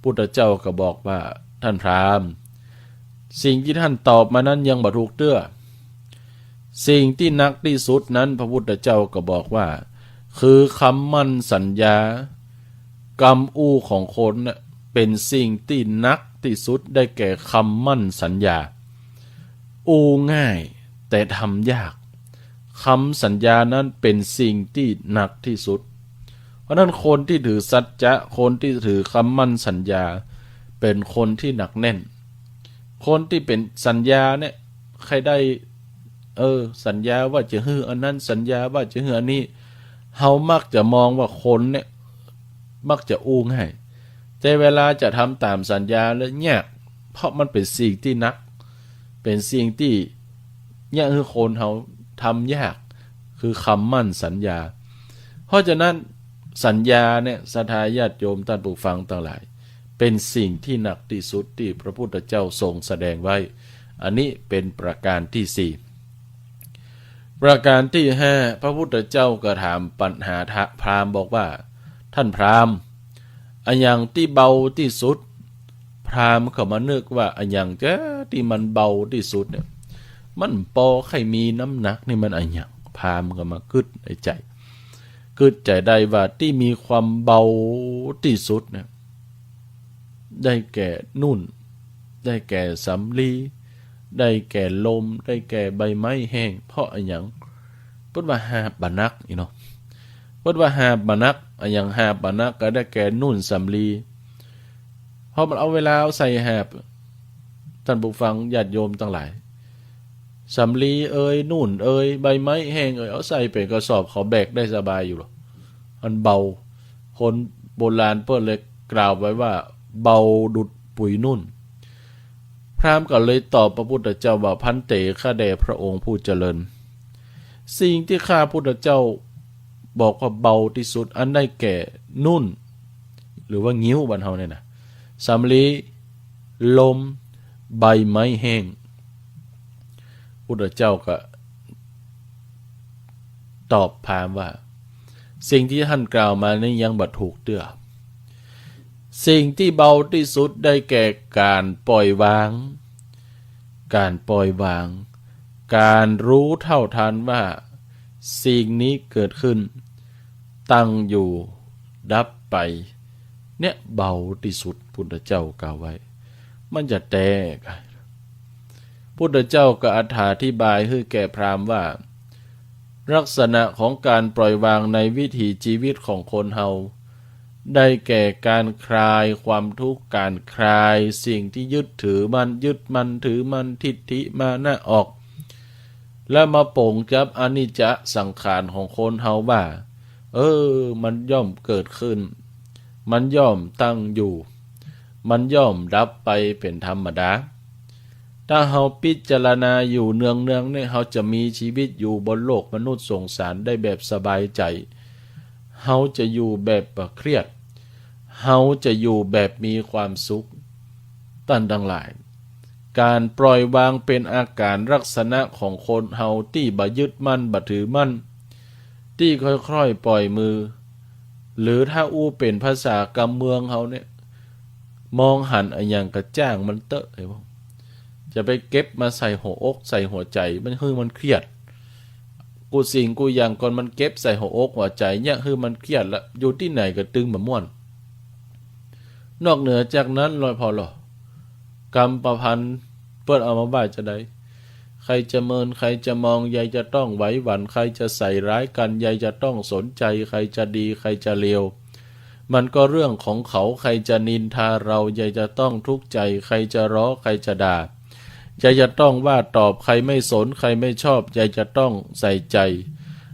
พุทธเจ้าก็บอกว่าท่านพราหมณ์สิ่งที่ท่านตอบมานั้นยังบ่ถูกเตื้อสิ่งที่หนักที่สุดนั้นพระพุทธเจ้าก็บอกว่าคือคำมั่นสัญญากรรมอู้ของคนน่ะเป็นสิ่งที่หนักที่สุดได้แก่คำมั่นสัญญาอู้ง่ายแต่ทำยากคำสัญญานั้นเป็นสิ่งที่หนักที่สุดเพราะนั้นคนที่ถือสัจจะคนที่ถือคำมั่นสัญญาเป็นคนที่หนักแน่นคนที่เป็นสัญญาเนี่ยใครได้สัญญาว่าจะฮื้ออันนั้นสัญญาว่าจะฮื้ออันนี้เฮามักจะมองว่าคนเนี่ยมักจะอู้ง่ายแต่เวลาจะทำตามสัญญาแล้วยากเพราะมันเป็นสิ่งที่หนักเป็นสิ่งที่ยากคือคนเฮาทำยากคือคำมั่นสัญญาเพราะฉะนั้นสัญญาเนี่ยศรัทธาญาติโยมท่านผู้ฟังทั้งหลาย เป็นสิ่งที่หนักที่สุดที่พระพุทธเจ้าทรงแสดงไว้อันนี้เป็นประการที่สี่ประการที่ห้าพระพุทธเจ้าก็ถามปัญหาพราหมณ์บอกว่าท่านพราหมณ์อันอย่างที่เบาที่สุดพราหมณ์เขามานึกว่าอันอย่างจะที่มันเบาที่สุดเนี่ยมันปอใครมีน้ำหนักนี่มันอันอย่างพราหมณ์ก็มากึดในใจกึดใจได้ว่าที่มีความเบาที่สุดเนี่ยได้แก่นุ่นได้แก่สำลีได้แก่ลมได้แก่ใบไม้แห้งเพราะอันอย่างเพิ่นว่าหาบานักอีเนาะเพิ่นว่าหาบานักอันอย่างหาบานักก็ได้แก่นุ่นสำลีเพราะมันเอาเวลาเอาใส่หาบท่านผู้ฟังญาติโยมทั้งหลายสำลีนุ่นใบไม้แห้งเอาใส่ไปกระสอบเขาแบกได้สบายอยู่หรอมันเบาคนโบราณเพิ่นเลยกล่าวไว้ว่าเบาดุจปุ๋ยนุ่นพราหมณ์ก็เลยตอบพระพุทธเจ้าว่าพันเตข้าแด่พระองค์ผู้เจริญสิ่งที่ข้าพุทธเจ้าบอกว่าเบาที่สุดอันได้แก่นุ่นหรือว่างิ้วบ้านเฮาเนี่ยนะสำลีลมใบไม้แห้งพุทธเจ้าก็ตอบพราหมณ์ว่าสิ่งที่ท่านกล่าวมานี้ยังบ่ถูกเตื้อสิ่งที่เบาที่สุดได้แก่การปล่อยวางการรู้เท่าทันว่าสิ่งนี้เกิดขึ้นตั้งอยู่ดับไปเนี่ยเบาที่สุดพุทธเจ้ากล่าวไว้มันจะแตกพุทธเจ้าก็อธิบายให้แก่พราหมณ์ว่าลักษณะของการปล่อยวางในวิถีชีวิตของคนเฮาได้แก่การคลายความทุกข์การคลายสิ่งที่ยึดถือมันถือมันทิฏฐิมานะออกและมาโป่งจับอนิจจสังขารของคนเฮาว่ามันย่อมเกิดขึ้นมันย่อมตั้งอยู่มันย่อมดับไปเป็นธรรมดาถ้าเฮาพิจารณาอยู่เนืองเนี่ยเฮาจะมีชีวิตอยู่บนโลกมนุษย์สงสารได้แบบสบายใจเฮาจะอยู่แบบเครียดเฮาจะอยู่แบบมีความสุขท่านทั้งหลายการปล่อยวางเป็นอาการลักษณะของคนเฮาที่บ่ยึดมั่นบ่ถือมั่นที่ค่อยๆปล่อยมือหรือถ้าเป็นภาษากำเมืองเฮาเนี่ยมองหันอันอย่างกระจ้างมันเตอะไอ้บ่จะไปเก็บมาใส่หัวอกใส่หัวใจมันมันเครียดกูสิ่งกูอย่างก่อนมันเก็บใส่หัวอกหัวใจเนี่ยมันเครียดละอยู่ที่ไหนก็ตึงบ่ม่วนนอกเหนือจากนั้นลอยพอหรอกรรมประพันธ์เปิ้นเอามาบ่ายจะได้ใครจะเมินใครจะมองยายจะต้องไหวหวั่นใครจะใส่ร้ายกันยายจะต้องสนใจใครจะดีใครจะเลวมันก็เรื่องของเขาใครจะนินทาเรายายจะต้องทุกข์ใจใครจะร้อใครจะด่ายายจะต้องว่าตอบใครไม่สนใครไม่ชอบยายจะต้องใส่ใจ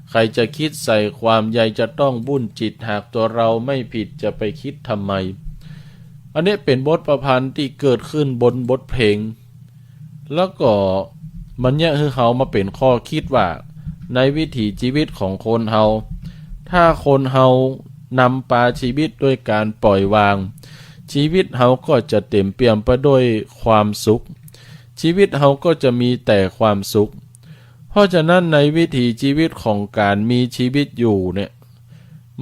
ใครจะคิดใส่ความยายจะต้องบุ่นจิตหากตัวเราไม่ผิดจะไปคิดทำไมอันนี้เป็นบทประพันธ์ที่เกิดขึ้นบนบทเพลงแล้วก็มันเนี่ยคือเขามาเป็นข้อคิดว่าในวิถีชีวิตของคนเฮาถ้าคนเฮานำปาชีวิตด้วยการปล่อยวางชีวิตเฮาก็จะเต็มเปี่ยมไปด้วยความสุขชีวิตเฮาก็จะมีแต่ความสุขเพราะฉะนั้นในวิถีชีวิตของการมีชีวิตอยู่เนี่ย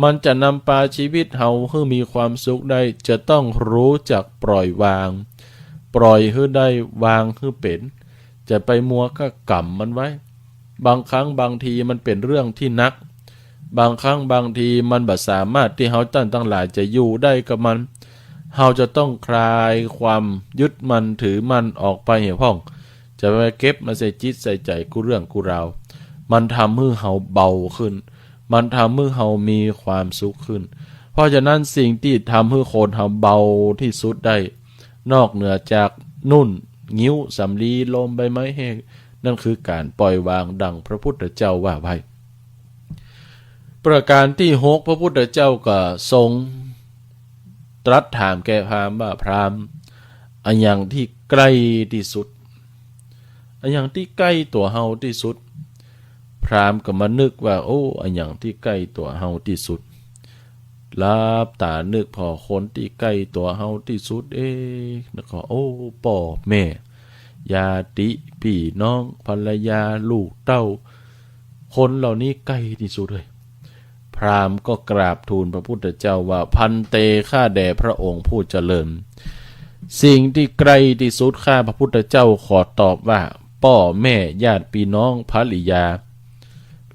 มันจะนำพาชีวิตเฮาให้มีความสุขได้จะต้องรู้จักปล่อยวางปล่อยให้ได้วางให้เป็นจะไปมัวก็กำมันไว้บางครั้งบางทีมันเป็นเรื่องที่นักบางครั้งบางทีมันบ่สามารถที่เฮาตั้งหลายจะอยู่ได้กับมันเฮาจะต้องคลายความยึดมันถือมันออกไปเหี่ยวห้องจะไปเก็บมาใส่จิตใส่ใจกูเรื่องกูราวมันทำให้เฮาเบาขึ้นมันทำให้เฮามีความสุขขึ้นเพราะฉะนั้นสิ่งที่ทำให้คนเฮาเบาที่สุดได้นอกเหนือจากนุ่นงิ้วสำลีลมใบไม้แห้งนั่นคือการปล่อยวางดังพระพุทธเจ้าว่าไว้ประการที่6พระพุทธเจ้าก็ทรงตรัสถามแก่พราหมณ์ว่าพราหมณ์อันอย่างที่ใกล้ที่สุดอันอย่างที่ใกล้ตัวเฮาที่สุดพราหมณ์ก็มานึกว่าอันอย่างที่ใกล้ตัวเฮาที่สุด ลับตานึกพอคนที่ใกล้ตัวเฮาที่สุดแล้วก็โอ้พ่อแม่ญาติพี่น้องภรรยาลูกเต้าคนเหล่านี้ใกล้ที่สุดเลยพราหมณ์ก็กราบทูลพระพุทธเจ้าว่าพันเตข้าแด่พระองค์ผู้เจริญสิ่งที่ใกล้ที่สุดข้าพระพุทธเจ้าขอตอบว่าพ่อแม่ญาติพี่น้องภริยา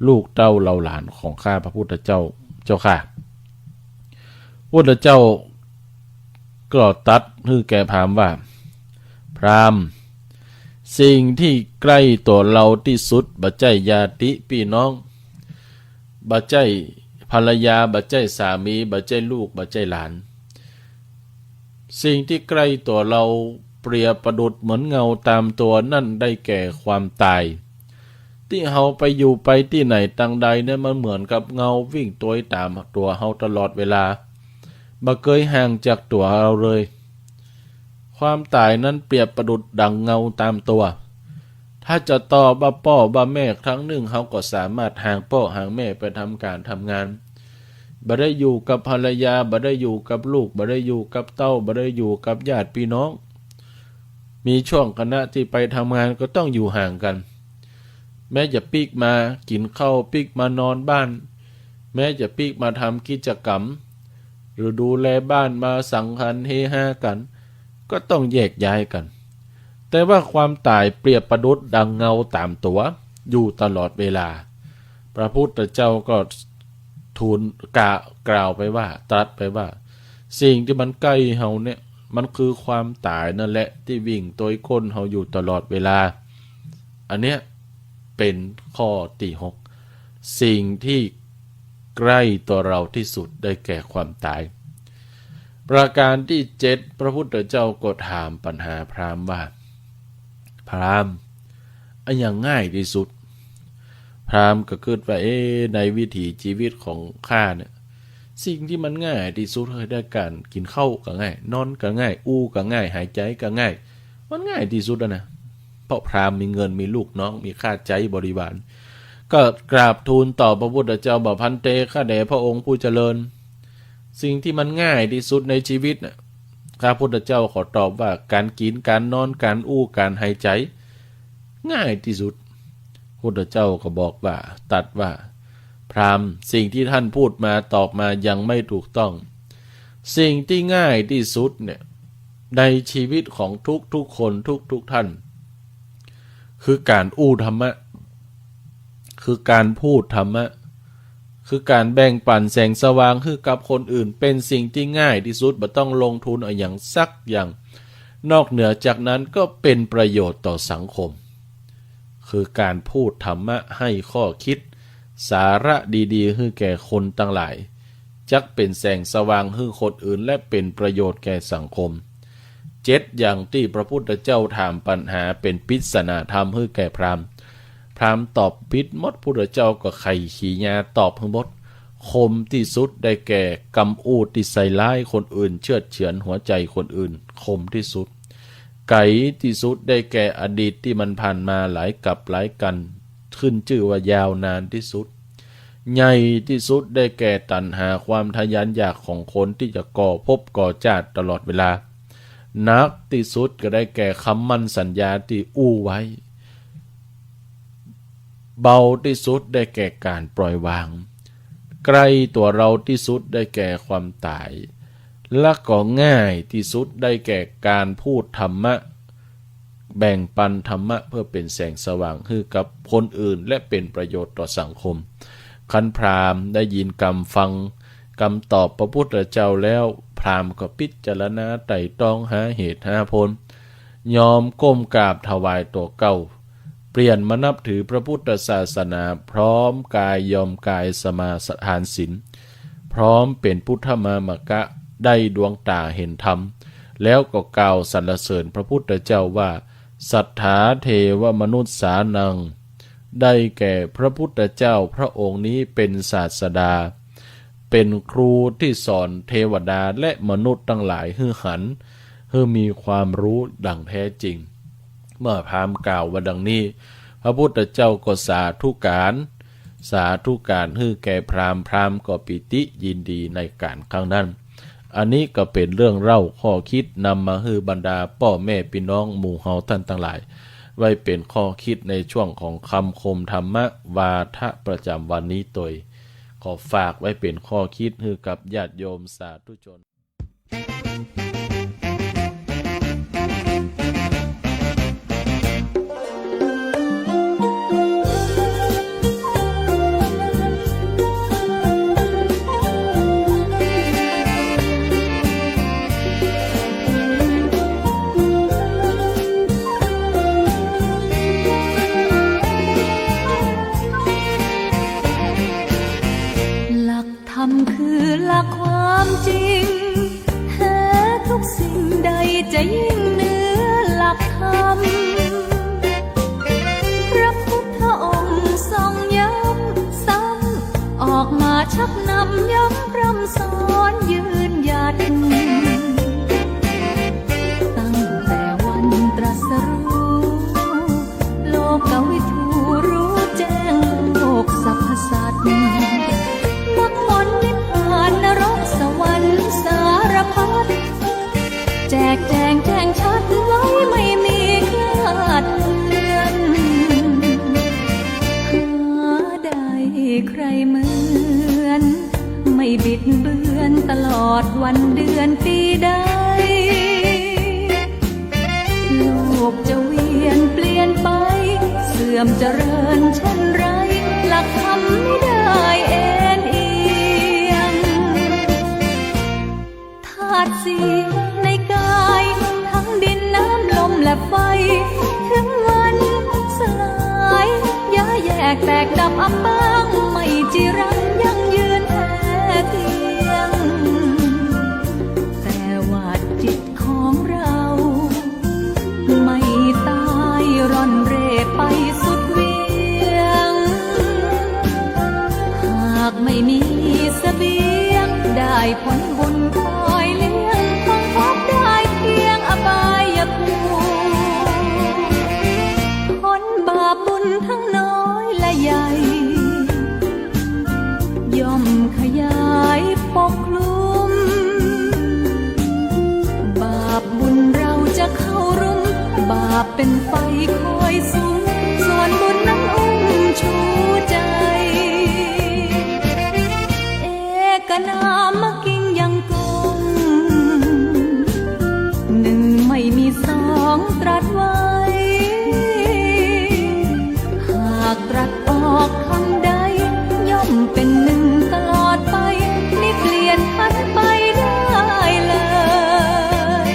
ลูกเต้าเหล่าหลานของข้าพระพุทธเจ้าเจ้าค่ะพระพุทธเจ้าก็ตัดคือแก่พราหมณ์ว่าพราหมณ์สิ่งที่ใกล้ตัวเราที่สุดบ่ใจญาติพี่น้องบ่ใจภรรยาบ่ใจสามีบ่ใจลูกบ่ใจหลานสิ่งที่ใกล้ตัวเราเปรียบประดุจเหมือนเงาตามตัวนั่นได้แก่ความตายที่เฮาไปอยู่ไปที่ไหนต่างใดเนี่ยมันเหมือนกับเงาวิ่งตัวตามตัวเฮาตลอดเวลาบ่เคยห่างจากตัวเราเลยความตายนั้นเปรียบประดุจดังเงาตามตัวถ้าจะต่อบ่พ่อบ่แม่ครั้งหนึ่งเฮาก็สามารถห่างพ่อห่างแม่ไปทำการทำงานบ่ได้อยู่กับภรรยาบ่ได้อยู่กับลูกบ่ได้อยู่กับเต้าบ่ได้อยู่กับญาติพี่น้องมีช่วงขณะที่ไปทำงานก็ต้องอยู่ห่างกันแม้จะปีกมากินข้าวปีกมานอนบ้านแม้จะปีกมาทำกิจกรรมหรือดูแลบ้านมาสังสรรค์เฮฮากันก็ต้องแยกย้ายกันแต่ว่าความตายเปรียบประดุจดังเงาตามตัวอยู่ตลอดเวลาพระพุทธเจ้าก็ทูลกล่าวไปว่าตรัสไปว่าสิ่งที่มันใกล้เฮาเนี่ยมันคือความตายนั่นแหละที่วิ่งตัวคนเฮาอยู่ตลอดเวลาอันเนี้ยเป็นข้อที่6สิ่งที่ใกล้ตัวเราที่สุดได้แก่ความตายประการที่7พระพุทธเจ้าก็ถามปัญหาพราหมณ์ว่าพราหมณ์อันอย่างง่ายที่สุดพราหมณ์ก็คิดว่าในวิถีชีวิตของข้าเนี่ยสิ่งที่มันง่ายที่สุดคือได้การกินข้าวก็ง่ายนอนก็ง่ายอู้ก็ง่ายหายใจก็ง่ายมันง่ายที่สุดนะเพราะพราหมณ์มีเงินมีลูกน้องมีค่าใช้บริวารก็กราบทูลต่อพระพุทธเจ้าบอกพันเตข้าแด่พระองค์ผู้เจริญสิ่งที่มันง่ายที่สุดในชีวิตน่ะข้าพุทธเจ้าขอตอบว่าการกินการนอนการอู้การหายใจง่ายที่สุดพุทธเจ้าก็บอกว่าตัดว่าพราหมณ์สิ่งที่ท่านพูดมาตอบมายังไม่ถูกต้องสิ่งที่ง่ายที่สุดเนี่ยในชีวิตของทุกคนทุกท่านคือการอู้ธรรมะคือการพูดธรรมะคือการแบ่งปันแสงสว่างคือกับคนอื่นเป็นสิ่งที่ง่ายที่สุดบ่ต้องลงทุนอย่างสักอย่างนอกเหนือจากนั้นก็เป็นประโยชน์ต่อสังคมคือการพูดธรรมะให้ข้อคิดสาระดีๆให้แก่คนทั้งหลายจักเป็นแสงสว่างให้คนอื่นและเป็นประโยชน์แก่สังคม7อย่างที่พระพุทธเจ้าถามปัญหาเป็นปริศนาธรรมให้แก่พราหมณ์ตอบปิดหมดพุทธเจ้าก็ไขขี้ญาตอบทั้งหมดคมที่สุดได้แก่กำอูที่ใส่ร้ายคนอื่นเชือดเฉือนหัวใจคนอื่นคมที่สุดไก่ที่สุดได้แก่อดีตที่มันผ่านมาหลายกับหลายกันขึ้นชื่อว่ายาวนานที่สุดใหญ่ที่สุดได้แก่ตัณหาความทะยานอยากของคนที่จะก่อภพก่อชาติตลอดเวลานักที่สุดก็ได้แก่คำมั่นสัญญาที่อู้ไว้เบาที่สุดได้แก่การปล่อยวางใกล้ตัวเราที่สุดได้แก่ความตายและก็ง่ายที่สุดได้แก่การพูดธรรมะแบ่งปันธรรมะเพื่อเป็นแสงสว่างให้กับคนอื่นและเป็นประโยชน์ต่อสังคมคันพราหมณ์ได้ยินคำฟังคำตอบพระพุทธเจ้าแล้วพราหมณ์ก็พิจารณาไตร่ตรองหาเหตุหาผลยอมก้มกราบถวายตัวเก่าเปลี่ยนมานับถือพระพุทธศาสนาพร้อมกายยอมกายสมาทานศีลพร้อมเป็นพุทธมามกะได้ดวงตาเห็นธรรมแล้วก็กล่าวสรรเสริญพระพุทธเจ้าว่าสัทธาเทวมนุษย์สานังได้แก่พระพุทธเจ้าพระองค์นี้เป็นศาสดาเป็นครูที่สอนเทวดาและมนุษย์ทั้งหลายให้หันให้มีความรู้ดังแท้จริงเมื่อพราหมณ์กล่าวว่าดังนี้พระพุทธเจ้าก็สาธุการ สาธุการฮื้อแก่พราหมณ์พราหมณ์ก็ปิติยินดีในการครั้งนั้นอันนี้ก็เป็นเรื่องเล่าข้อคิดนำมาฮื้อบรรดาพ่อแม่พี่น้องหมู่เฮาท่านทั้งหลายไว้เป็นข้อคิดในช่วงของคำคมธรรมะวาทะประจำวันนี้ตยขอฝากไว้เป็นข้อคิดฮื้อกับญาติโยมสาธุชนหลักธรรมคือหลักความจริงแท้ทุกสิ่งใดจะยิ่งเหนือหลักธรรมพระพุทธองค์ทรงย้ำซ้ำออกมาชักนำย้ำพร่ำสอนยืนหยัดตั้งแต่วันตรัสรู้โลกวิทูรู้แจ้งโลกสรรพสัตว์มรรคผลนิพพานนรกสวรรค์สารพัดแจกแจงแจ้งชัดไว้ไม่มีคลาดเคลื่อนหาได้ใครเหมือนไม่บิดเบือนตลอดวันเดือนปีใดโลกจะเวียนเปลี่ยนไปเสื่อมเจริญเช่นไรหลักธรรมไม่ได้เอ็นเอียงธาตุสี่ในกายทั้งดินน้ำลมและไฟถึงวันสลายย้ายแยกแตกดับอับปางไม่จีรังยั่งยืนแท้เทียงแต่ว่าจิตของเราไม่ตายร่อนเร่ไปสุดเวียงหากไม่มีเสบียงได้ผลบุญคอยเลี้ยงคงพบได้เพียงอบายภูมิผลบาปบุญทั้งน้อยและใหญ่ย่อมขยายปกคลุมบาปบุญเราจะเข้ารุมบาปเป็นไฟคอยสุมส่วนบุญนั้นอุ้มชูใจเอกนามกิ่งยังคงหนึ่งไม่มีสองตรัสไว้หากตรัสออกคำใดย่อมเป็นหนึ่งตลอดไปไม่เปลี่ยนพันไปได้เลย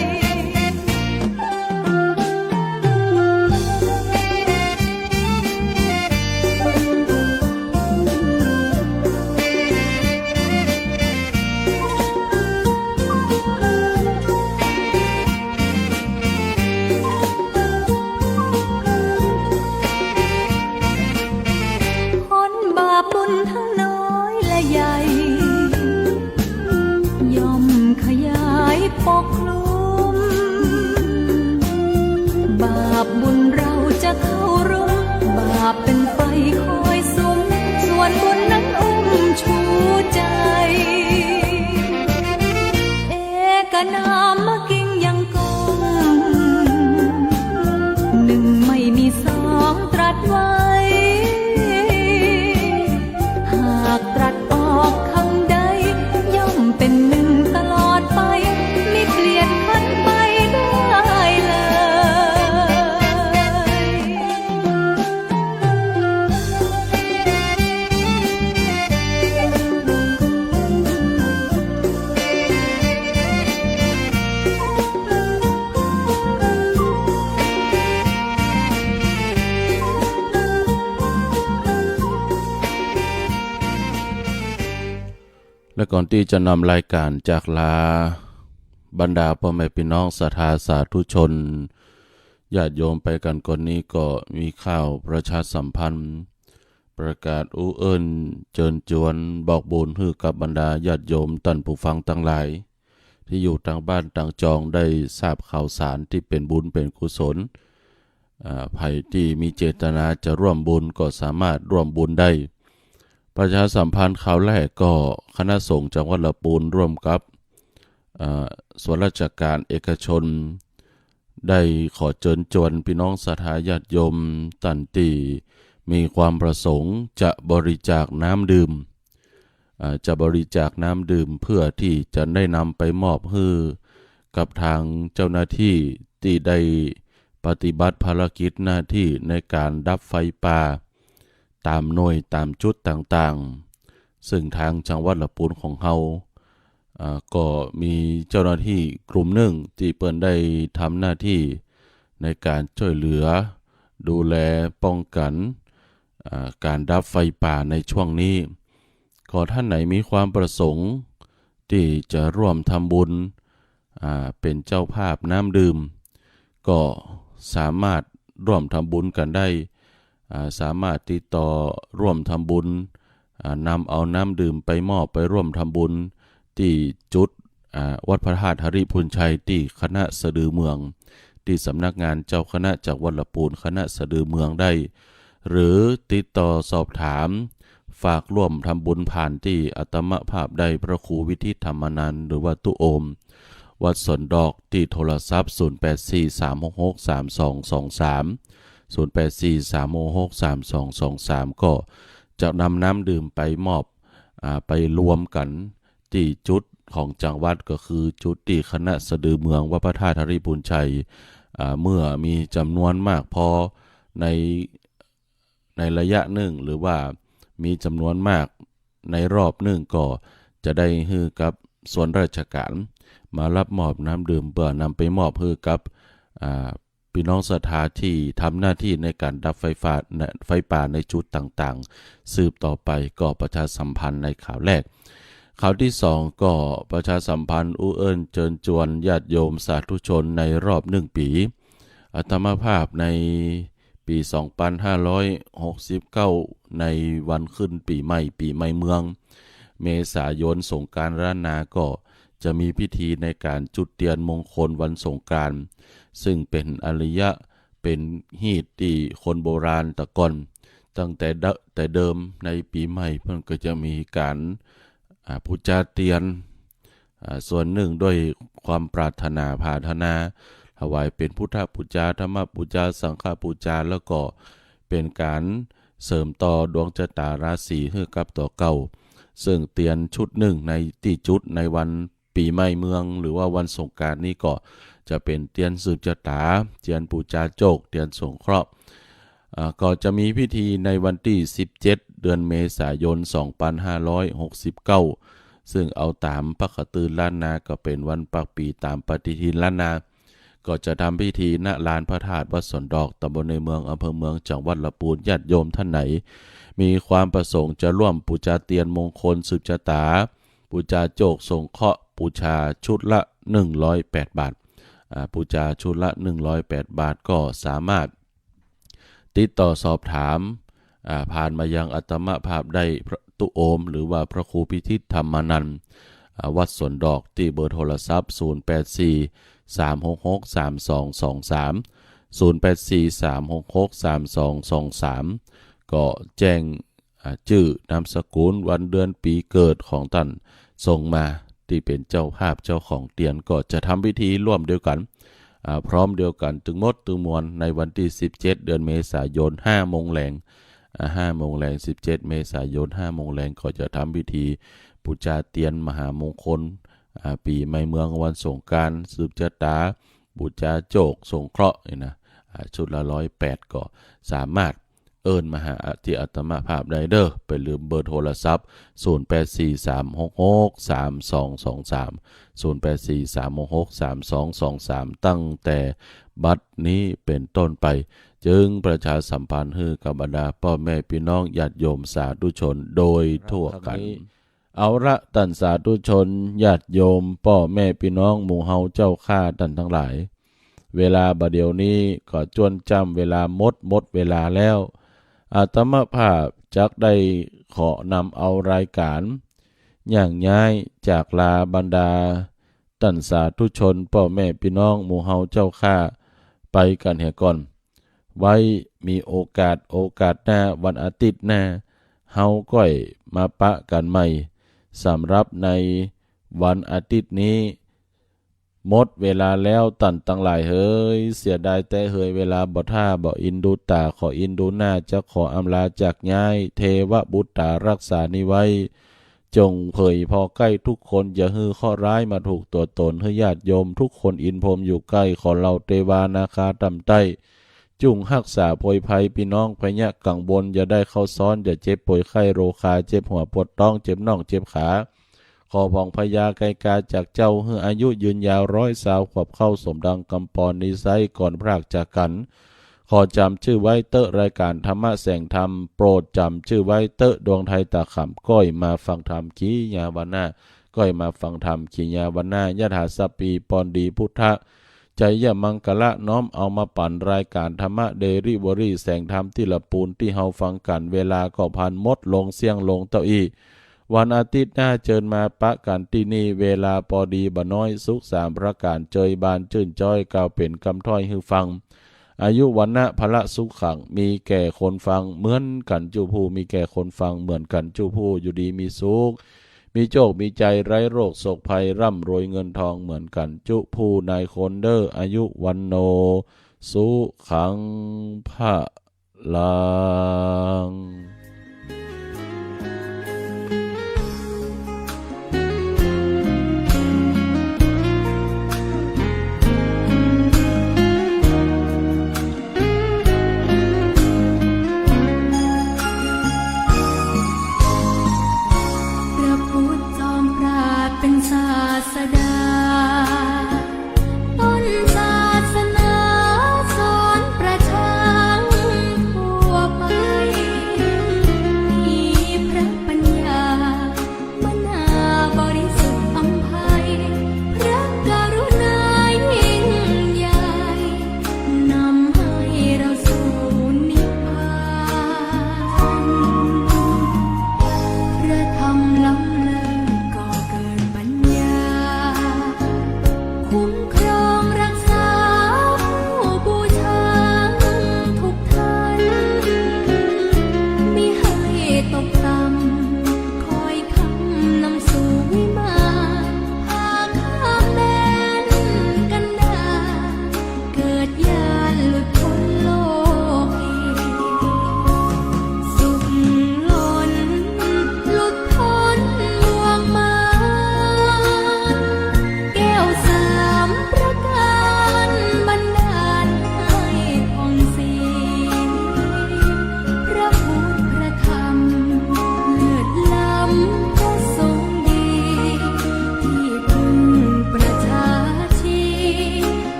และก่อนที่จะนำรายการจากลาบรรดาพ่อแม่พี่น้องศรัทธาสาธุชนญาติโยมไปกันก่อนนี้ก็มีข่าวประชาสัมพันธ์ประกาศอู้เอิ้นเชิญชวนบอกบุญให้กับบรรดาญาติโยมท่านผู้ฟังทั้งหลายที่อยู่ทางบ้านทางจองได้ทราบข่าวสารที่เป็นบุญเป็นกุศลใครที่มีเจตนาจะร่วมบุญก็สามารถร่วมบุญได้ ประชาสัมพันธ์ข่าวแรกก็คณะสงฆ์จังหวัดลำพูนร่วมกับส่วนราชการเอกชนได้ขอเชิญชวนพี่น้องศรัทธาญาติโยมตันตีมีความประสงค์จะบริจาคน้ำดื่มเพื่อที่จะได้นำไปมอบให้กับทางเจ้าหน้าที่ที่ได้ปฏิบัติภารกิจหน้าที่ในการดับไฟป่าตามหน่วยตามจุดต่างๆซึ่งทางจังหวัดลำพูนของเฮาก็มีเจ้าหน้าที่กลุ่มหนึ่งที่เปิ้นได้ทำหน้าที่ในการช่วยเหลือดูแลป้องกันการดับไฟป่าในช่วงนี้ขอท่านไหนมีความประสงค์ที่จะร่วมทำบุญเป็นเจ้าภาพน้ำดื่มก็สามารถร่วมทำบุญกันได้สามารถติดต่อร่วมทำบุญนำเอาน้ำดื่มไปมอบไปร่วมทำบุญที่จุดวัดพระธาตุหริพุนชัยที่คณะสะดือเมืองที่สำนักงานเจ้าคณะจังหวัดลำพูนคณะสะดือเมืองได้หรือติดต่อสอบถามฝากร่วมทำบุญผ่านที่อัตมภาพได้พระครูวิทิตธรรมนันท์หรือว่าตุโอมวัดสนดอกที่โทรศัพท์0843663223 0843663223ก็จะนำน้ำดื่มไปมอบไปรวมกันที่จุดของจังหวัดก็คือจุดที่คณะสะดือเมืองวัดพระธาตุหริพุนชัยเมื่อมีจำนวนมากพอในระยะหนึ่งหรือว่ามีจำนวนมากในรอบหนึ่งก็จะได้ให้กับส่วนราชการมารับมอบน้ำดื่มเพื่อนำไปมอบให้กับพี่น้องศรัทธาที่ทำหน้าที่ในการดับไฟป่าในจุดต่างๆสืบต่อไปก็ประชาสัมพันธ์ในข่าวแรกข่าวที่สองก็ประชาสัมพันธ์เอิ้นเชิญชวนญาติโยมสาธุชนในรอบ1 ปีอัตมภาพในปี2569ในวันขึ้นปีใหม่เมืองเมษายนสงกรานต์ล้านนาก็จะมีพิธีในการจุดเทียนมงคลวันสงกรานต์ซึ่งเป็นอริยะเป็นฮีตที่คนโบราณตะก่อนตั้งแต่เดิมในปีใหม่เพิ่นก็จะมีการบูชาเทียนส่วนหนึ่งด้วยความปรารถนาภาถนาถวายเป็นพุทธบูชาธรรมบูชาสังฆบูชาแล้วก็เป็นการเสริมต่อดวงชะตาราศีให้กับต่อเก่าซึ่งเทียนชุดหนึ่งในที่จุดในวันปีใหม่เมืองหรือว่าวันสงกรานต์นี้ก็จะเป็นเทียนสืบชะตาเทียนบูชาโชคเทียนสงเคราะห์ก็จะมีพิธีในวันที่17เดือนเมษายน2569ซึ่งเอาตามพระคตือล้านนาก็เป็นวันปักปีตามปฏิทินล้านนาก็จะทำพิธีณลานพระธาตุวัดสนดอกตำบลในเมืองอำเภอเมืองจังหวัดลำพูนญาติโยมท่านไหนมีความประสงค์จะร่วมบูชาเทียนมงคลสืบชะตาบูชาโชคสงเคราะห์บูชาชุดละ108 บาทบูชาชุดละ108 บาทก็สามารถติดต่อสอบถามผ่านมายังอัตมภาพได้พระตุโอมหรือว่าพระครูพิทิตธรรมนันท์วัดสวนดอกที่เบอร์โทรศัพท์0843663223 ก็แจ้งชื่อนามสกุลวันเดือนปีเกิดของท่านส่งมาที่เป็นเจ้าภาพเจ้าของเตียนก็จะทำพิธีร่วมเดียวกันพร้อมเดียวกันถึงมวลในวันที่17เดือนเมษายน5 โมงแลง17เมษายน5 โมงแลงก็จะทำพิธีบูชาเทียนมหามงคลปีใหม่เมืองวันสงกรานต์สืบชะตาบูชาโชคสงเคราะห์นะชุดละ108ก็สามารถเอิ้นมาหาที่อัตมภาพได้เด้อไปลืมเบอร์โทรศัพท์0843663223 ตั้งแต่บัดนี้เป็นต้นไปจึงประชาสัมพันธ์ให้กับบรรดาพ่อแม่พี่น้องญาติโยมสาธุชนโดยทั่วกันเอาละท่านสาธุชนญาติโยมพ่อแม่พี่น้องหมู่เฮาเจ้าข้าท่านทั้งหลายเวลาบัดเดี๋ยวนี้ก็จวนจำเวลาหมดเวลาแล้วอาตมภาพจักได้ขอนำเอารายการอย่างย้ายจากลาบรรดาท่านสาธุชนพ่อแม่พี่น้องหมู่เฮาเจ้าข้าไปกันเหี่ยก่อนไว้มีโอกาสหน้าวันอาทิตย์หน้า เฮาก้อยมาปะกันใหม่สำหรับในวันอาทิตย์นี้หมดเวลาแล้วตันตั้งหลายเฮ้ยเสียดายแต่เฮยเวลาบ่ท่าบ่อินดูตาขออินดูหน้าจะขออำลาจากย้ายเทวบุตรตารักษานิไว้จงเผยพอใกล้ทุกคนอย่าฮือข้อร้ายมาถูกตัวตนให้ญาติโยมทุกคนอินพรหมอยู่ใกล้ขอเราเทวานาคาตำใต้จุ่งรักษาโพยภัยพี่น้องพยะกังวลอย่าได้เข้าซ้อนอย่าเจ็บป่วยไข้โรคาเจ็บหัวปวดท้องเจ็บน่องเจ็บขาขอพองพญาไกกาจากเจ้าให้อายุยืนยาว120 ขวบเข้าสมดังกำปอนนิสัยก่อนพรากจากกันขอจำชื่อไว้เตอะรายการธรรมะแสงธรรมโปรดจำชื่อไว้เตอะดวงไทยตาขำก้อยมาฟังธรรมขีญาวันนาก้อยมาฟังธรรมขีญาวันนายะถาสปีปอนดีพุทธะใจยะมังกะละน้อมเอามาปั่นรายการธรรมะเดริวอรี่แสงธรรมที่ละปูนที่เฮาฟังกันเวลาก็ผ่านมดลงเสียงลงเต้าอี้วันอาทิตย์หน้าเชิญมาปะกันที่นี่เวลาพอดีบ่น้อยสุข3ประการเจยบานชื่นจ้อยกล่าวเป็นคำถ้อยให้ฟังอายุวันนะพละสุขขังมีแก่คนฟังเหมือนกันจูผู้มีแก่คนฟังเหมือนกันจูผู้อยู่ดีมีสุขมีโชคมีใจไร้โรคโศกภัยร่ำรวยเงินทองเหมือนกันจุผู้นายคนเด้ออายุวันโนสุขังพะลา